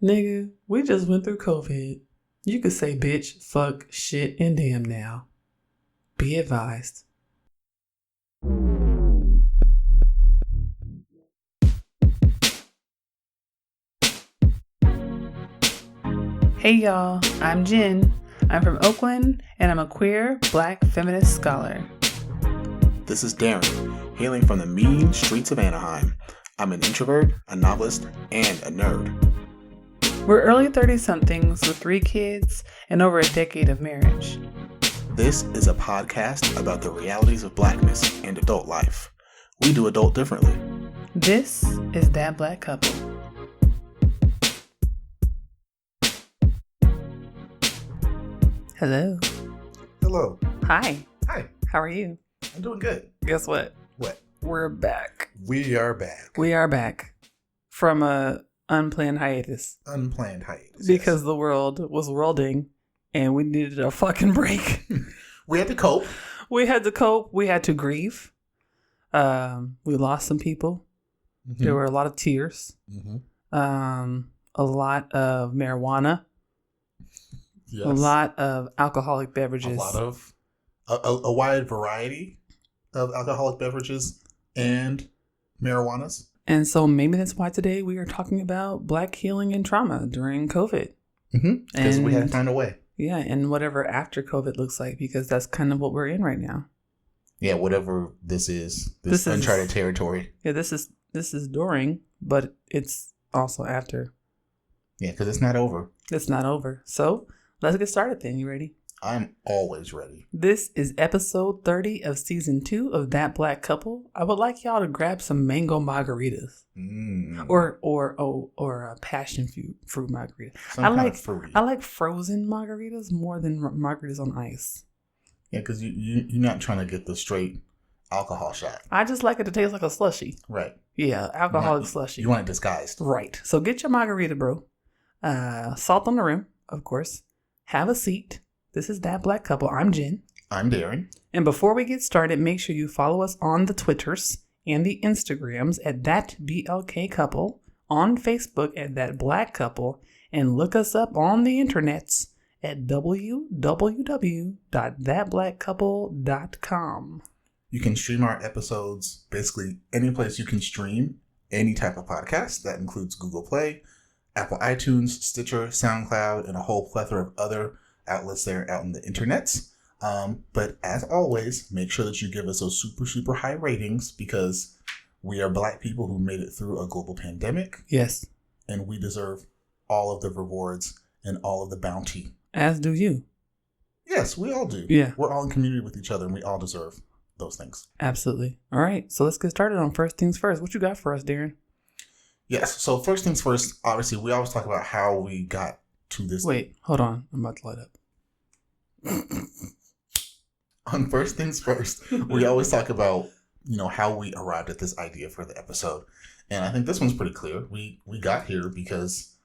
Nigga, we just went through COVID. You could say bitch, fuck, shit, and damn now. Be advised. Hey y'all, I'm Jenn. I'm from Oakland, and I'm a queer, black, feminist scholar. This is Daren, hailing from the mean streets of Anaheim. I'm an introvert, a novelist, and a nerd. We're early 30-somethings with 3 kids and over a decade of marriage. This is a podcast about the realities of blackness and adult life. We do adult differently. This is That Black Couple. Hello. Hello. Hi. Hi. How are you? I'm doing good. Guess what? What? We're back. We are back. We are back from a unplanned hiatus. Unplanned hiatus. Because the world was worlding and we needed a fucking break. We had to cope. We had to cope. We had to grieve. We lost some people. Mm-hmm. There were a lot of tears. Mm-hmm. A lot of marijuana. Yes. A lot of alcoholic beverages. A lot of a wide variety of alcoholic beverages and marijuanas. And so maybe that's why today we are talking about Black healing and trauma during COVID. Because we had to find a way. Yeah, and whatever after COVID looks like, because that's kind of what we're in right now. Yeah, whatever this is, this uncharted territory. Yeah, this is during, but it's also after. Yeah, because it's not over. It's not over. So let's get started then. You ready? I'm always ready. This is episode 30 of season 2 of That Black Couple. I would like y'all to grab some mango margaritas, or a passion fruit margarita. I like frozen margaritas more than margaritas on ice. Yeah, because you're not trying to get the straight alcohol shot. I just like it to taste like a slushie. Right. Yeah, alcoholic slushie. You want it disguised. Right. So get your margarita, bro. Salt on the rim, of course. Have a seat. This is That Black Couple. I'm Jenn. I'm Daren. And before we get started, make sure you follow us on the Twitters and the Instagrams at That BLK Couple, on Facebook at That Black Couple, and look us up on the internets at www.thatblackcouple.com. You can stream our episodes basically any place you can stream any type of podcast. That includes Google Play, Apple iTunes, Stitcher, SoundCloud, and a whole plethora of other outlets there out in the internets. But as always, make sure that you give us those super, super high ratings, because we are Black people who made it through a global pandemic. Yes. And we deserve all of the rewards and all of the bounty. As do you. Yes, we all do. Yeah. We're all in community with each other, and we all deserve those things. Absolutely. All right. So let's get started on first things first. What you got for us, Daren? Yes. So first things first, obviously, we always talk about how we got to this. Wait, hold on. I'm about to light up. On first things first, we always talk about, how we arrived at this idea for the episode. And I think this one's pretty clear. We got here because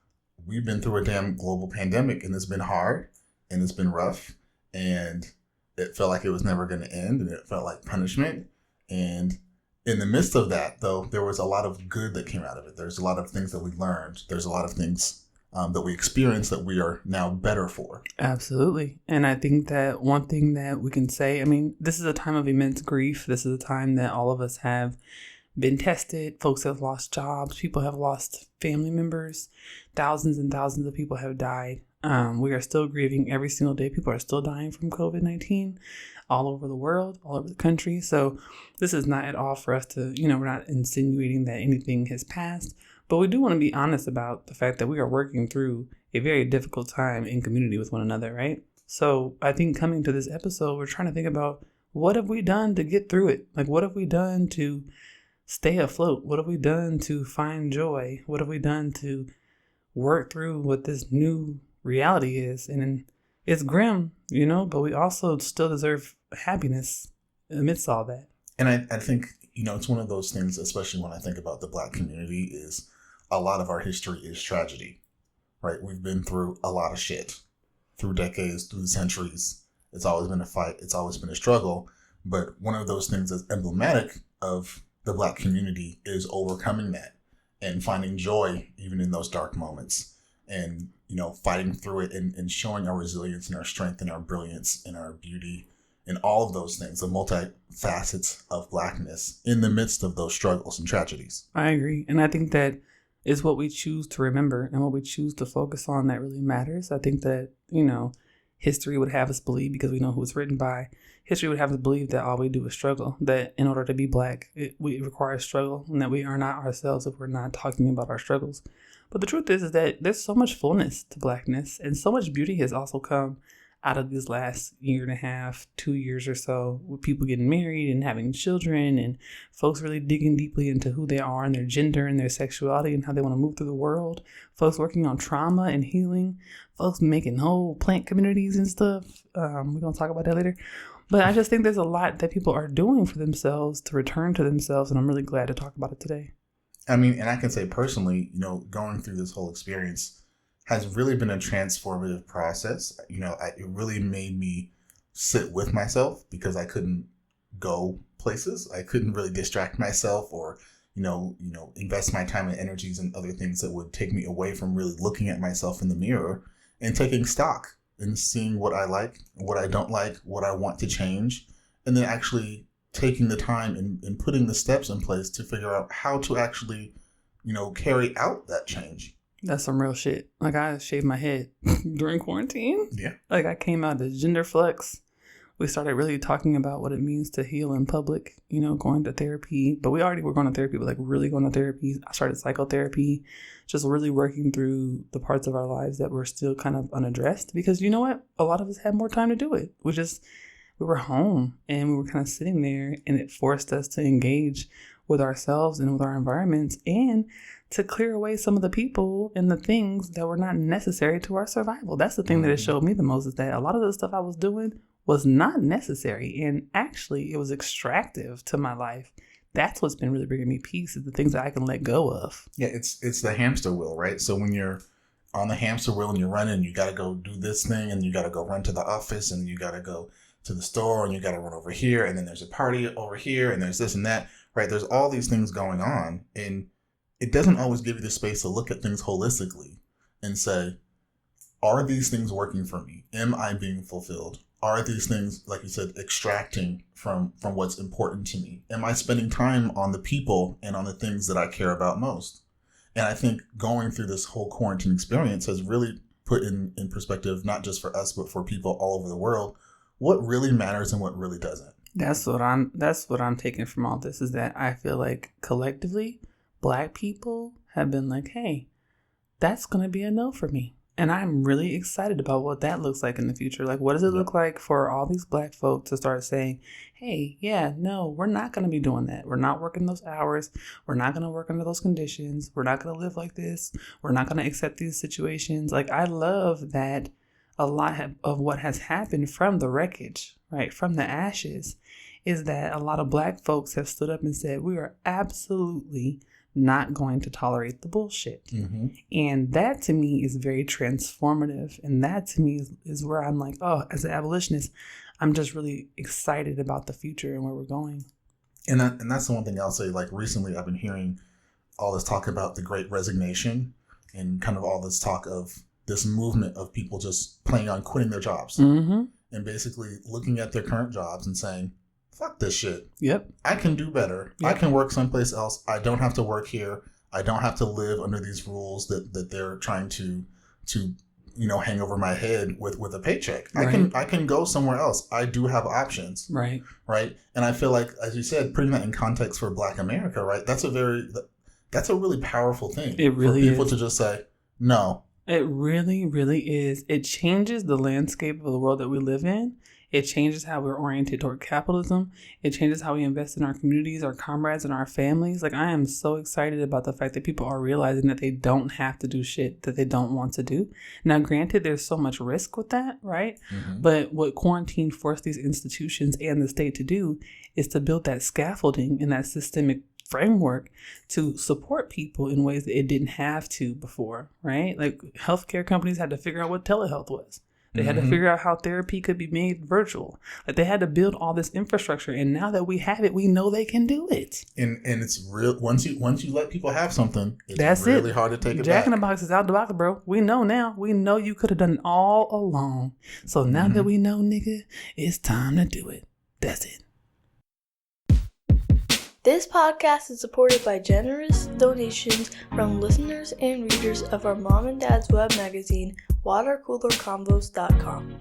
we've been through a damn global pandemic, and it's been hard and it's been rough, and it felt like it was never going to end, and it felt like punishment. And in the midst of that, though, there was a lot of good that came out of it. There's a lot of things that we learned. There's a lot of things that we experienced that we are now better for. Absolutely. And I think that one thing that we can say, this is a time of immense grief. This is a time that all of us have been tested. Folks have lost jobs. People have lost family members. Thousands and thousands of people have died. We are still grieving every single day. People are still dying from COVID-19 all over the world, all over the country. So this is not at all for us to, we're not insinuating that anything has passed. But we do want to be honest about the fact that we are working through a very difficult time in community with one another, right? So I think coming to this episode, we're trying to think about, what have we done to get through it? Like, what have we done to stay afloat? What have we done to find joy? What have we done to work through what this new reality is? And it's grim, but we also still deserve happiness amidst all that. And I think, it's one of those things, especially when I think about the Black community, is a lot of our history is tragedy, right? We've been through a lot of shit through decades, through centuries. It's always been a fight. It's always been a struggle. But one of those things that's emblematic of the Black community is overcoming that and finding joy even in those dark moments. and, you know, fighting through it and showing our resilience and our strength and our brilliance and our beauty and all of those things, the multifacets of Blackness in the midst of those struggles and tragedies. I agree. And I think that is what we choose to remember and what we choose to focus on that really matters. I think that, you know, history would have us believe, because we know who it's written by, history would have us believe that all we do is struggle, that in order to be Black, it requires struggle, and that we are not ourselves if we're not talking about our struggles. But the truth is that there's so much fullness to Blackness, and so much beauty has also come out of these last year and a half, 2 years or so, with people getting married and having children, and folks really digging deeply into who they are and their gender and their sexuality and how they want to move through the world. Folks working on trauma and healing. Folks making whole plant communities and stuff. We're going to talk about that later. But I just think there's a lot that people are doing for themselves to return to themselves, and I'm really glad to talk about it today. I mean, and I can say personally, you know, going through this whole experience has really been a transformative process. You know, it really made me sit with myself, because I couldn't go places. I couldn't really distract myself or, you know, invest my time and energies in other things that would take me away from really looking at myself in the mirror and taking stock and seeing what I like, what I don't like, what I want to change, and then actually taking the time and putting the steps in place to figure out how to actually, you know, carry out that change. That's some real shit. Like, I shaved my head during quarantine. Yeah. Like, I came out as gender flex. We started really talking about what it means to heal in public, you know, going to therapy. But we already were going to therapy, but like really going to therapy. I started psychotherapy, just really working through the parts of our lives that were still kind of unaddressed. Because you know what? A lot of us had more time to do it. We were home and we were kind of sitting there, and it forced us to engage with ourselves and with our environments, and to clear away some of the people and the things that were not necessary to our survival. That's the thing that it showed me the most, is that a lot of the stuff I was doing was not necessary, and actually it was extractive to my life. That's what's been really bringing me peace, is the things that I can let go of. Yeah, it's the hamster wheel, right? So when you're on the hamster wheel and you're running, you got to go do this thing, and you got to go run to the office, and you got to go to the store, and you got to run over here, and then there's a party over here, and there's this and that, right? There's all these things going on, and it doesn't always give you the space to look at things holistically and say, are these things working for me? Am I being fulfilled? Are these things, like you said, extracting from what's important to me? Am I spending time on the people and on the things that I care about most? And I think going through this whole quarantine experience has really put in perspective, not just for us, but for people all over the world, what really matters and what really doesn't. That's what I'm taking from all this, is that I feel like collectively, Black people have been like, hey, that's going to be a no for me. And I'm really excited about what that looks like in the future. Like, what does it look like for all these Black folk to start saying, hey, yeah, no, we're not going to be doing that. We're not working those hours. We're not going to work under those conditions. We're not going to live like this. We're not going to accept these situations. Like, I love that a lot of what has happened from the wreckage, right, from the ashes, is that a lot of Black folks have stood up and said, we are absolutely not going to tolerate the bullshit. Mm-hmm. And that to me is very transformative. And that to me is where I'm like, oh, as an abolitionist, I'm just really excited about the future and where we're going. And that's the one thing I'll say. Like, recently I've been hearing all this talk about the Great Resignation, and kind of all this talk of this movement of people just planning on quitting their jobs, mm-hmm. and basically looking at their current jobs and saying, fuck this shit. Yep. I can do better. Yep. I can work someplace else. I don't have to work here. I don't have to live under these rules that they're trying to hang over my head with a paycheck. Right. I can go somewhere else. I do have options. Right. Right. And I feel like, as you said, putting that in context for Black America, right? That's a really powerful thing. It really is. For people to just say, no. It really, really is. It changes the landscape of the world that we live in. It changes how we're oriented toward capitalism. It changes how we invest in our communities, our comrades, and our families. Like, I am so excited about the fact that people are realizing that they don't have to do shit that they don't want to do. Now, granted, there's so much risk with that, right? Mm-hmm. But what quarantine forced these institutions and the state to do is to build that scaffolding and that systemic framework to support people in ways that it didn't have to before, right? Like, healthcare companies had to figure out what telehealth was. They had to figure out how therapy could be made virtual. Like they had to build all this infrastructure, and now that we have it, we know they can do it. And it's real. Once you let people have something, it's That's really it. hard to take it Jack back. in the Box is out the box, bro. We know now. We know you could have done it all along. So now that we know, nigga, it's time to do it. That's it. This podcast is supported by generous donations from listeners and readers of our mom and dad's web magazine, watercoolerconvos.com.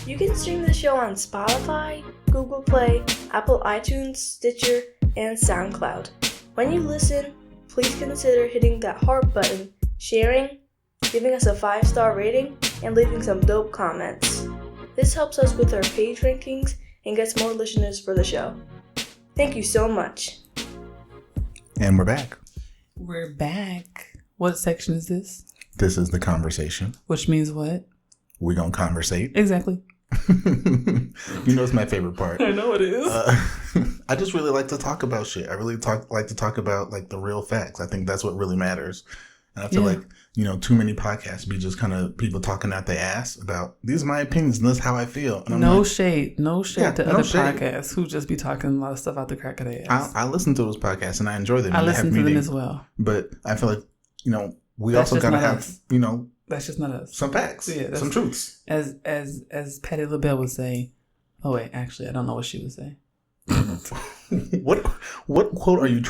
You can stream the show on Spotify, Google Play, Apple iTunes, Stitcher, and SoundCloud. When you listen, please consider hitting that heart button, sharing, giving us a 5-star rating, and leaving some dope comments. This helps us with our page rankings and gets more listeners for the show. Thank you so much. And we're back. We're back. What section is this? This is the conversation. Which means what? We're going to conversate. Exactly. You know, it's my favorite part. I know it is. I just really like to talk about shit. I really like to talk about like the real facts. I think that's what really matters. And I feel like, you know, too many podcasts be just kind of people talking out their ass about these are my opinions and this is how I feel. And I'm no like, shade to other podcasts who just be talking a lot of stuff out the crack of their ass. I listen to those podcasts and I enjoy them. I listen to meetings, them as well. But I feel like, you know, we That's also got to have, us. you know, That's just not us. some facts, some truths. As Patti LaBelle would say. Oh wait, actually, I don't know what she would say. What quote are you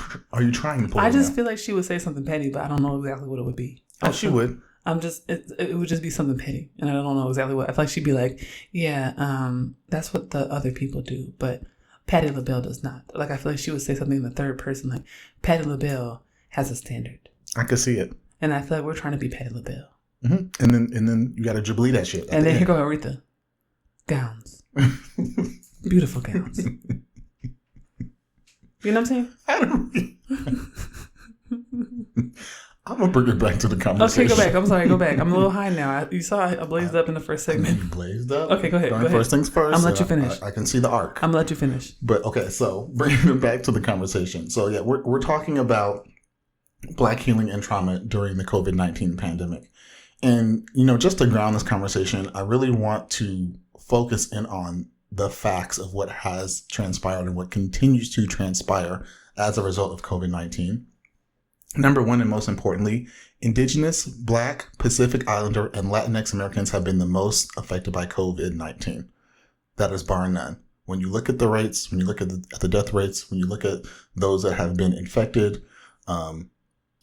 trying to pull? I just feel like she would say something petty, but I don't know exactly what it would be. Oh, she would. It would just be something petty, and I don't know exactly what. I feel like she'd be like, yeah, that's what the other people do, but Patti LaBelle does not. Like I feel like she would say something in the third person, like Patti LaBelle has a standard. I could see it, and I feel like we're trying to be Patti LaBelle. Mm-hmm. And then you got to jubilee that shit. And then here go Aretha, gowns, beautiful gowns. You know what I'm saying? I'm gonna bring it back to the conversation. Okay, go back. I'm sorry, go back. I'm a little high now. You saw I blazed up in the first segment. You blazed up? Okay, go ahead. First things first. I'm gonna let you finish. I can see the arc. I'm gonna let you finish. But okay, so bringing it back to the conversation. So yeah, we're talking about Black healing and trauma during the COVID-19 pandemic. And, you know, just to ground this conversation, I really want to focus in on the facts of what has transpired and what continues to transpire as a result of COVID-19. Number one, and most importantly, Indigenous, Black, Pacific Islander, and Latinx Americans have been the most affected by COVID-19. That is bar none. When you look at the rates, when you look at the death rates, when you look at those that have been infected,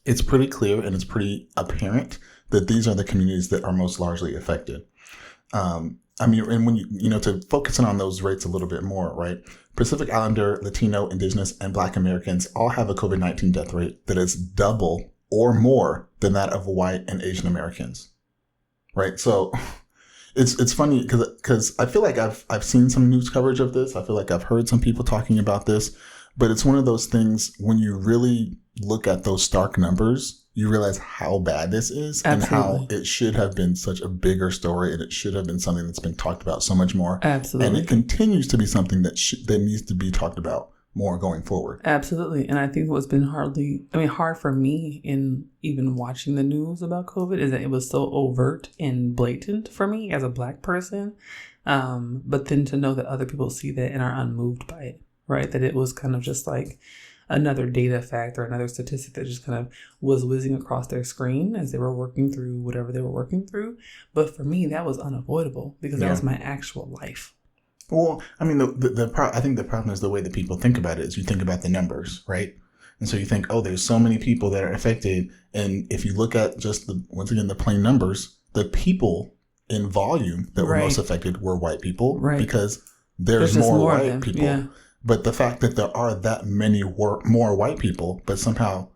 it's pretty clear and it's pretty apparent that these are the communities that are most largely affected. I mean, and when you know, to focus in on those rates a little bit more, right? Pacific Islander, Latino, Indigenous, and Black Americans all have a COVID-19 death rate that is double or more than that of white and Asian Americans, right? So it's funny because I feel like I've seen some news coverage of this. I feel like I've heard some people talking about this, but it's one of those things when you really look at those stark numbers, you realize how bad this is. Absolutely. And how it should have been such a bigger story, and it should have been something that's been talked about so much more. Absolutely. And it continues to be something that needs to be talked about more going forward. Absolutely. And I think what's been hard for me in even watching the news about COVID is that it was so overt and blatant for me as a Black person. But then to know that other people see that and are unmoved by it, right? That it was kind of just like another data fact or another statistic that just kind of was whizzing across their screen as they were working through whatever they were working through. But for me, that was unavoidable because that was my actual life. Well, I mean, I think the problem is the way that people think about it is you think about the numbers, right? And so you think, oh, there's so many people that are affected. And if you look at just once again, the plain numbers, the people in volume that were most affected were white people because there's more white people. Yeah. But the fact that there are that many more white people, but somehow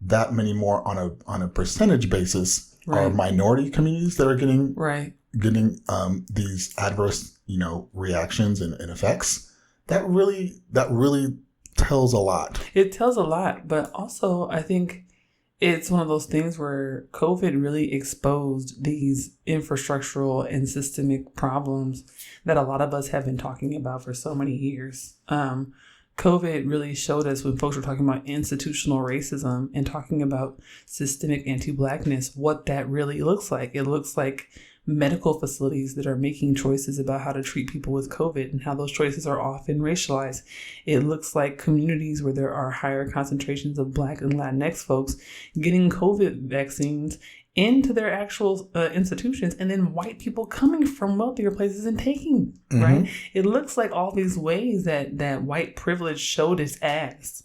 that many more on a percentage basis are minority communities that are getting these adverse, you know, reactions and effects. That really tells a lot. It tells a lot, but also I think it's one of those things where COVID really exposed these infrastructural and systemic problems that a lot of us have been talking about for so many years. COVID really showed us, when folks were talking about institutional racism and talking about systemic anti-Blackness, what that really looks like. It looks like medical facilities that are making choices about how to treat people with COVID and how those choices are often racialized. It looks like communities where there are higher concentrations of Black and Latinx folks getting COVID vaccines into their actual institutions, and then white people coming from wealthier places and taking, right? It looks like all these ways that white privilege showed its ass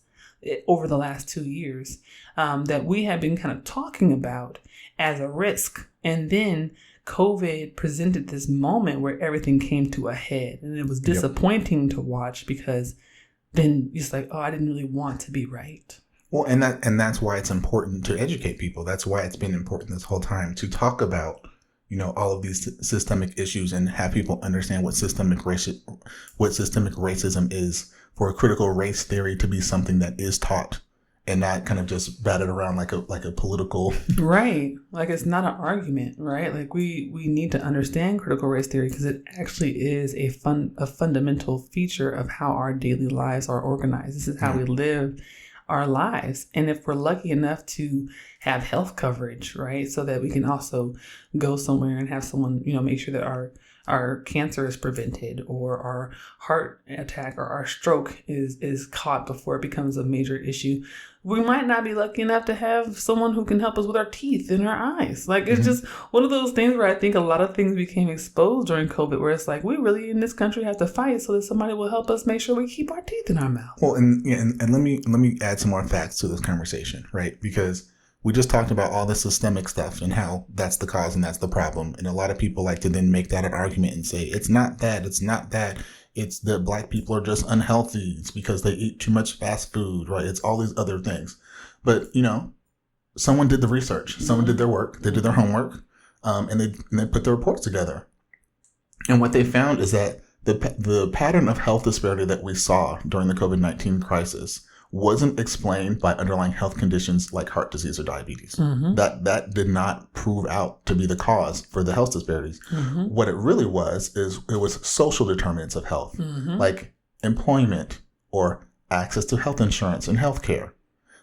over the last 2 years that we have been kind of talking about as a risk. And then COVID presented this moment where everything came to a head, and it was disappointing to watch, because then it's like, oh, I didn't really want to be right. Well, and that's why it's important to educate people. That's why it's been important this whole time to talk about, all of these systemic issues and have people understand what systemic racism is, for a critical race theory to be something that is taught and not kind of just batted around like a political. Right. Like, it's not an argument, right? Like, we need to understand critical race theory, because it actually is a fundamental feature of how our daily lives are organized. This is how we live our lives. And if we're lucky enough to have health coverage, right, so that we can also go somewhere and have someone, make sure that our cancer is prevented, or our heart attack or our stroke is caught before it becomes a major issue. We might not be lucky enough to have someone who can help us with our teeth and our eyes. Like, it's just one of those things where I think a lot of things became exposed during COVID, where it's like, we really in this country have to fight so that somebody will help us make sure we keep our teeth in our mouth. Well, and let me add some more facts to this conversation, right? Because we just talked about all the systemic stuff and how that's the cause and that's the problem. And a lot of people like to then make that an argument and say, it's not that. It's that Black people are just unhealthy. It's because they eat too much fast food, right? It's all these other things. But, someone did the research. Someone did their work. They did their homework, and they put the reports together. And what they found is that the pattern of health disparity that we saw during the COVID-19 crisis wasn't explained by underlying health conditions like heart disease or diabetes. That did not prove out to be the cause for the health disparities. What it really was social determinants of health, like employment or access to health insurance and health care.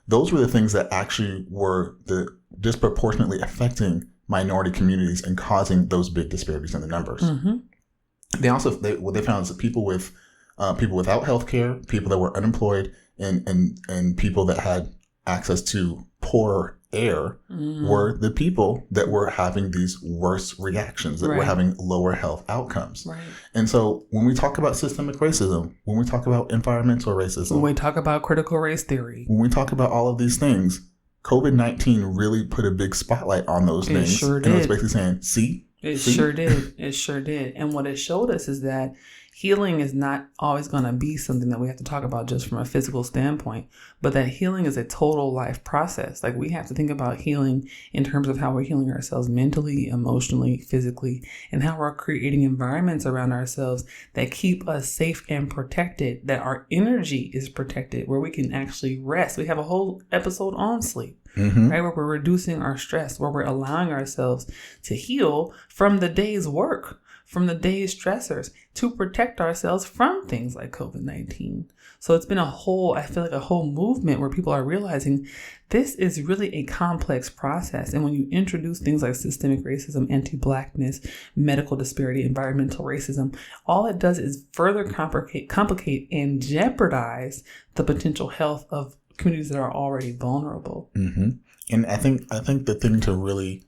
Those were the things that actually were the disproportionately affecting minority communities and causing those big disparities in the numbers. What they found is that people without health care, people that were unemployed, and people that had access to poor air were the people that were having these worse reactions, that were having lower health outcomes. Right. And so when we talk about systemic racism, when we talk about environmental racism, when we talk about critical race theory, when we talk about all of these things, COVID-19 really put a big spotlight on those things. Sure did. And it was basically saying, see? Sure did. It sure did. And what it showed us is that healing is not always going to be something that we have to talk about just from a physical standpoint, but that healing is a total life process. Like, we have to think about healing in terms of how we're healing ourselves mentally, emotionally, physically, and how we're creating environments around ourselves that keep us safe and protected, that our energy is protected, where we can actually rest. We have a whole episode on sleep. Right, where we're reducing our stress, where we're allowing ourselves to heal from the day's work, from the day's stressors, to protect ourselves from things like COVID-19. So it's been I feel like a whole movement where people are realizing this is really a complex process. And when you introduce things like systemic racism, anti-Blackness, medical disparity, environmental racism, all it does is further complicate and jeopardize the potential health of communities that are already vulnerable. And I think the thing to really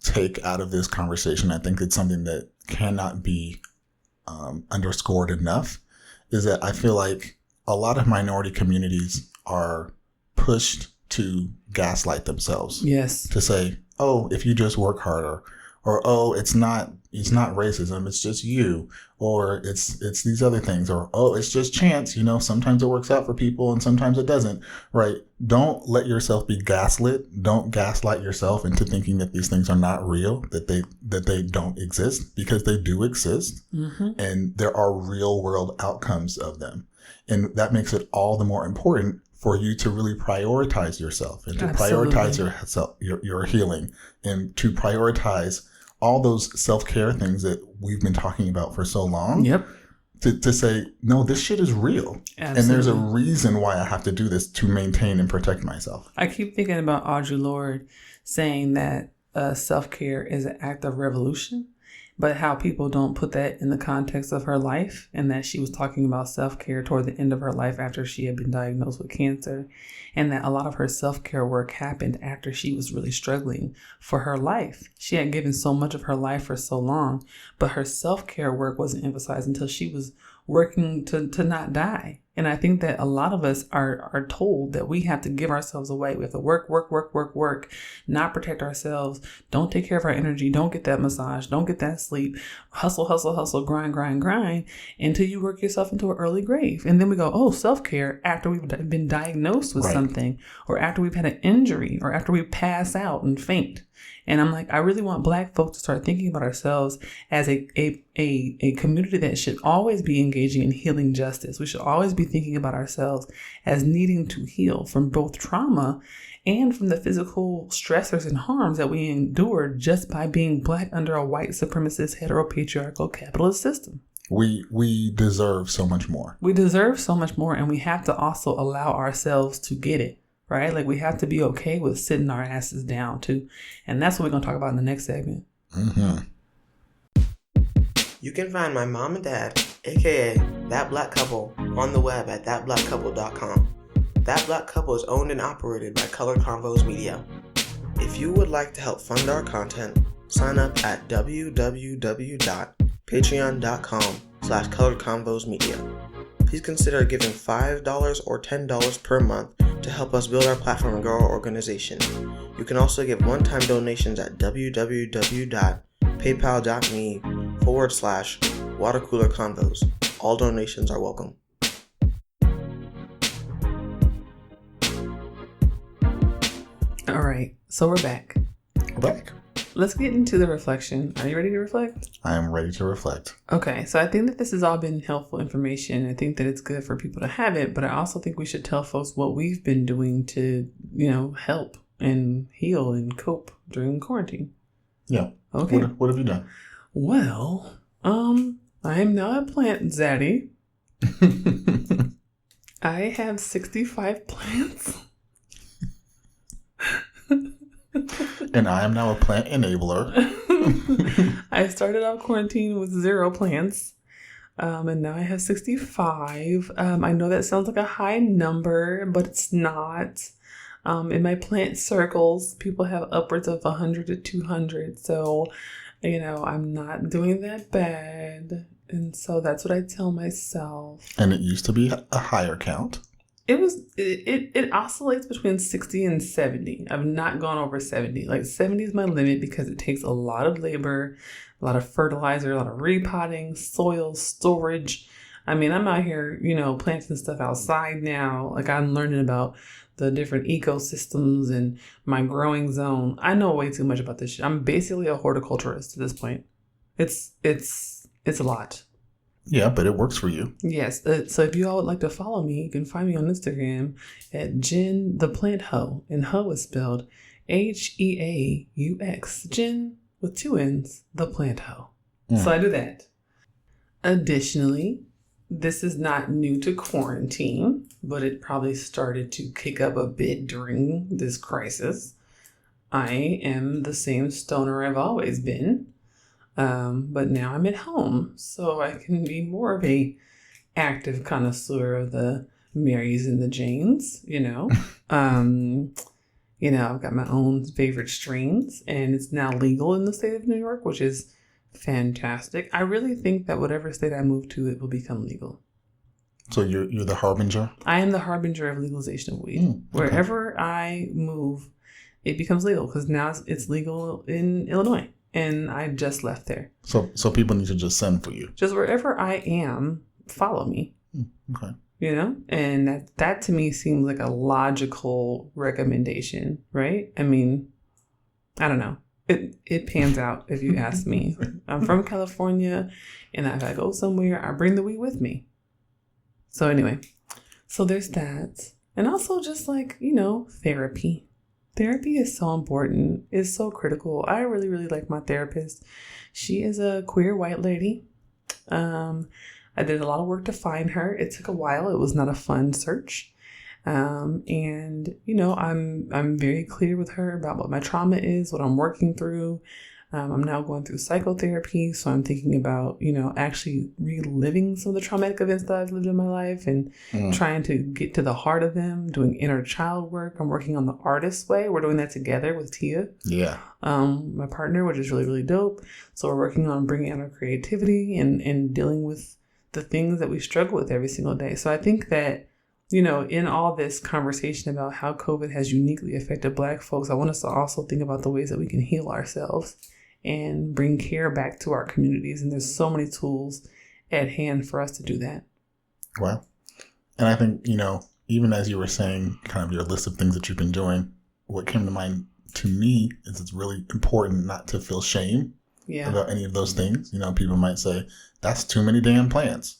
take out of this conversation, I think it's something that cannot be underscored enough, is that I feel like a lot of minority communities are pushed to gaslight themselves. Yes. To say, oh, if you just work harder, or oh, it's not racism, it's just you, or it's these other things, or oh, it's just chance, sometimes it works out for people and sometimes it doesn't, right? Don't let yourself be gaslit. Don't gaslight yourself into thinking that these things are not real, that they don't exist, because they do exist, and there are real world outcomes of them. And that makes it all the more important for you to really prioritize yourself, and to prioritize your healing, and to prioritize all those self-care things that we've been talking about for so long. to say, no, this shit is real. Absolutely. And there's a reason why I have to do this to maintain and protect myself. I keep thinking about Audre Lorde saying that self-care is an act of revolution, but how people don't put that in the context of her life, and that she was talking about self-care toward the end of her life after she had been diagnosed with cancer, and that a lot of her self-care work happened after she was really struggling for her life. She had given so much of her life for so long, but her self-care work wasn't emphasized until she was working to not die. And I think that a lot of us are told that we have to give ourselves away. We have to work, not protect ourselves. Don't take care of our energy. Don't get that massage. Don't get that sleep. Hustle, grind until you work yourself into an early grave. And then we go, oh, self-care after we've been diagnosed with something, or after we've had an injury, or after we pass out and faint. And I'm like, I really want Black folks to start thinking about ourselves as a community that should always be engaging in healing justice. We should always be thinking about ourselves as needing to heal from both trauma and from the physical stressors and harms that we endure just by being Black under a white supremacist, heteropatriarchal, capitalist system. We deserve so much more. We deserve so much more, and we have to also allow ourselves to get it. Right? Like, we have to be okay with sitting our asses down too. And that's what we're going to talk about in the next segment. Mm-hmm. You can find my mom and dad, aka That Black Couple, on the web at thatblackcouple.com. That Black Couple is owned and operated by Colored Convos Media. If you would like to help fund our content, sign up at www.patreon.com/coloredconvosmedia. Please consider giving $5 or $10 per month to help us build our platform and grow our organization. You can also give one-time donations at www.paypal.me/watercoolerconvos. All donations are welcome. All right, so we're back. We're back. Let's get into the reflection. Are you ready to reflect? I am ready to reflect. Okay, so I think that this has all been helpful information. I think that it's good for people to have it, but I also think we should tell folks what we've been doing to, help and heal and cope during quarantine. Yeah. Okay. What have you done? Well, I am now a plant zaddy. I have 65 plants. And I am now a plant enabler. I started off quarantine with 0 plants, and now I have 65. I know that sounds like a high number, but it's not. In my plant circles, people have upwards of 100 to 200. So, I'm not doing that bad. And so that's what I tell myself. And it used to be a higher count. It oscillates between 60 and 70. I've not gone over 70. Like 70 is my limit because it takes a lot of labor, a lot of fertilizer, a lot of repotting, soil storage. I mean, I'm out here, planting stuff outside now. Like, I'm learning about the different ecosystems and my growing zone. I know way too much about this shit. I'm basically a horticulturist at this point. It's a lot. Yeah, but it works for you. Yes. So if you all would like to follow me, you can find me on Instagram at Jenn the Plant Hoe. And hoe is spelled Heaux. Jenn with 2 N's, the Plant Hoe. So I do that. Additionally, this is not new to quarantine, but it probably started to kick up a bit during this crisis. I am the same stoner I've always been. But now I'm at home, so I can be more of a active connoisseur of the Marys and the Janes, I've got my own favorite strains, and it's now legal in the state of New York, which is fantastic. I really think that whatever state I move to, it will become legal. So you're the harbinger? I am the harbinger of legalization of weed. Okay. Wherever I move, it becomes legal, because now it's legal in Illinois. And I just left there. So people need to just send for you. Just wherever I am, follow me. Okay. And that to me seems like a logical recommendation, right? I mean, I don't know. It pans out if you ask me. I'm from California, and if I go somewhere, I bring the weed with me. So anyway, so there's that. And also just therapy. Therapy is so important. It's so critical. I really, really like my therapist. She is a queer white lady. I did a lot of work to find her. It took a while. It was not a fun search. And, you know, I'm very clear with her about what my trauma is, what I'm working through. I'm now going through psychotherapy. So I'm thinking about, you know, actually reliving some of the traumatic events that I've lived in my life and trying to get to the heart of them, doing inner child work. I'm working on the artist way. We're doing that together with Tia. Yeah. My partner, which is really, really dope. So we're working on bringing out our creativity and dealing with the things that we struggle with every single day. So I think that, you know, in all this conversation about how COVID has uniquely affected Black folks, I want us to also think about the ways that we can heal ourselves and bring care back to our communities. And there's so many tools at hand for us to do that. Well, and I think, you know, even as you were saying kind of your list of things that you've been doing, what came to mind to me is it's really important not to feel shame about any of those things. You know, people might say, that's too many damn plants.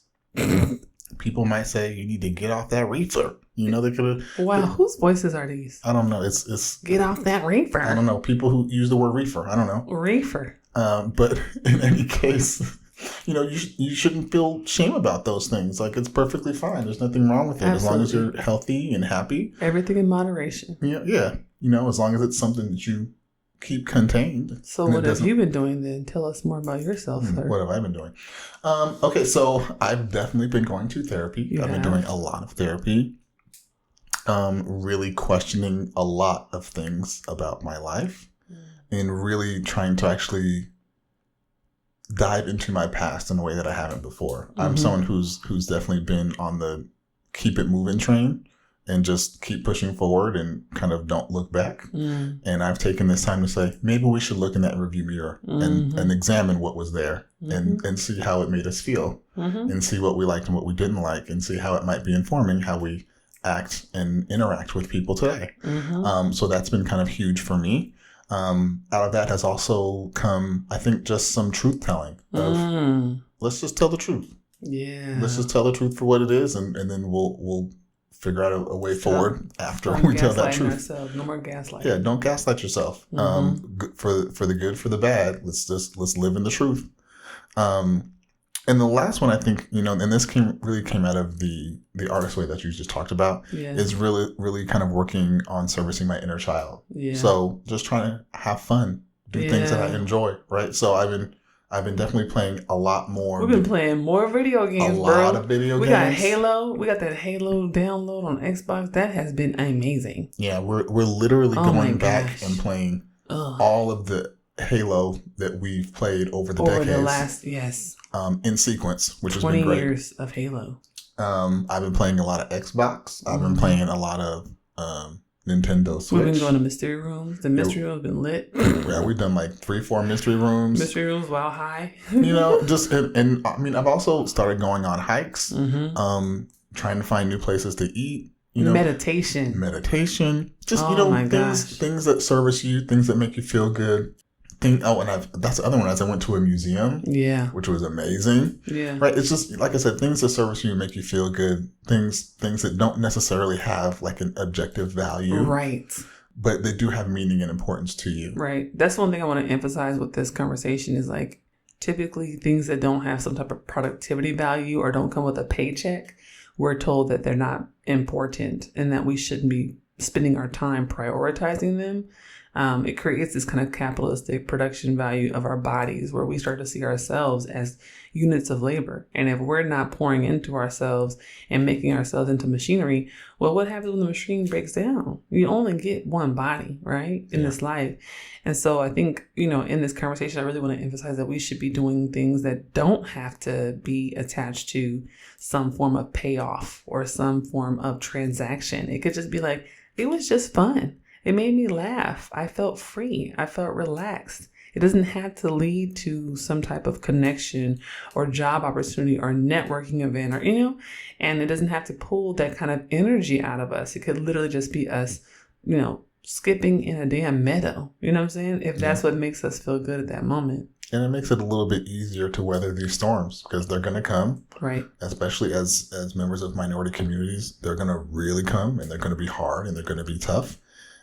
People might say you need to get off that reefer. You know, they could have. Wow, whose voices are these? I don't know. It's get off that reefer. I don't know. People who use the word reefer. I don't know. Reefer. But in any case, you know, you shouldn't feel shame about those things. Like, it's perfectly fine. There's nothing wrong with it. Absolutely. As long as you're healthy and happy. Everything in moderation. Yeah. You know, as long as it's something that you keep contained. So what have you been doing then? Tell us more about yourself, sir. What have I been doing? Okay, so I've definitely been going to therapy. I've been doing a lot of therapy. Really questioning a lot of things about my life and really trying to actually dive into my past in a way that I haven't before. I'm someone who's definitely been on the keep it moving train and just keep pushing forward and kind of don't look back. And I've taken this time to say, maybe we should look in that rearview mirror and examine what was there and see how it made us feel and see what we liked and what we didn't like and see how it might be informing how we act and interact with people today. So that's been kind of huge for me. Out of that has also come, I think, just some truth telling of let's just tell the truth. Yeah. Let's just tell the truth for what it is and then we'll figure out a way forward after we tell that truth. Ourselves. No more gaslighting. Yeah, don't gaslight yourself. For the good, for the bad. Let's live in the truth. And the last one, I think, you know, and this really came out of the artist way that you just talked about, is really kind of working on servicing my inner child. Yeah. So just trying to have fun, do things that I enjoy, right? So I've been definitely playing a lot more. We've been playing more video games, a lot of video games. We got Halo. We got that Halo download on Xbox. That has been amazing. Yeah, we're literally going back and playing all of the Halo that we've played over the decades. The last, in sequence, which has been great. 20 years of Halo. I've been playing a lot of Xbox. I've been playing a lot of Nintendo Switch. We've been going to mystery rooms. The mystery room has been lit. Yeah, we've done like 3-4 mystery rooms. Mystery rooms while high. You know, just and I mean, I've also started going on hikes, trying to find new places to eat. You know, meditation. Just things that service you, things that make you feel good. And that's the other one. As I went to a museum, which was amazing. Yeah, right. It's just like I said, things that service you and make you feel good. Things that don't necessarily have like an objective value, right? But they do have meaning and importance to you, right? That's one thing I want to emphasize with this conversation is like typically things that don't have some type of productivity value or don't come with a paycheck, we're told that they're not important and that we shouldn't be spending our time prioritizing them. It creates this kind of capitalistic production value of our bodies where we start to see ourselves as units of labor. And if we're not pouring into ourselves and making ourselves into machinery, well, what happens when the machine breaks down? You only get one body, right, in this life. And so I think, you know, in this conversation, I really want to emphasize that we should be doing things that don't have to be attached to some form of payoff or some form of transaction. It could just be like, it was just fun. It made me laugh. I felt free. I felt relaxed. It doesn't have to lead to some type of connection or job opportunity or networking event or, you know, and it doesn't have to pull that kind of energy out of us. It could literally just be us, you know, skipping in a damn meadow. You know what I'm saying? If that's what makes us feel good at that moment. And it makes it a little bit easier to weather these storms because they're going to come. Right. Especially as members of minority communities, they're going to really come and they're going to be hard and they're going to be tough.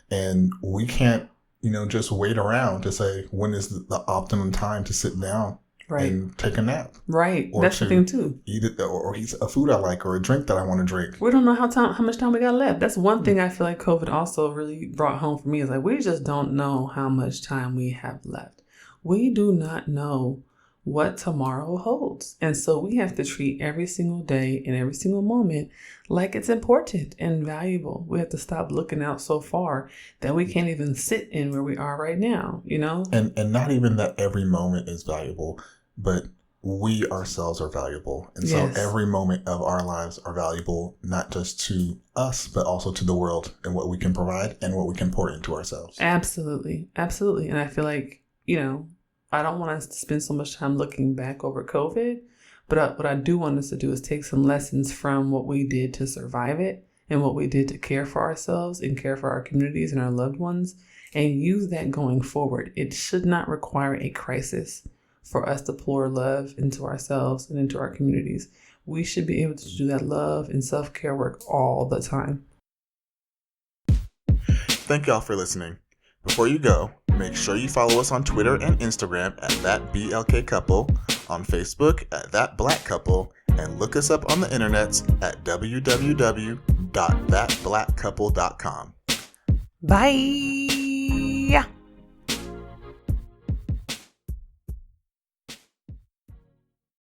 And we can't, you know, just wait around to say when is the optimum time to sit down Right. and take a nap. Right. Or That's the to thing too. Eat it, or eat a food I like, or a drink that I want to drink. We don't know how much time we got left. That's one thing I feel like COVID also really brought home for me is like we just don't know how much time we have left. We do not know what tomorrow holds. And so we have to treat every single day and every single moment like it's important and valuable. We have to stop looking out so far that we can't even sit in where we are right now, you know? And not even that every moment is valuable, but we ourselves are valuable. And so every moment of our lives are valuable, not just to us, but also to the world and what we can provide and what we can pour into ourselves. Absolutely. Absolutely. And I feel like, I don't want us to spend so much time looking back over COVID, but what I do want us to do is take some lessons from what we did to survive it and what we did to care for ourselves and care for our communities and our loved ones and use that going forward. It should not require a crisis for us to pour love into ourselves and into our communities. We should be able to do that love and self-care work all the time. Thank y'all for listening. Before you go, make sure you follow us on Twitter and Instagram at ThatBLKCouple, on Facebook at ThatBlackCouple, and look us up on the internets at www.thatblackcouple.com. Bye.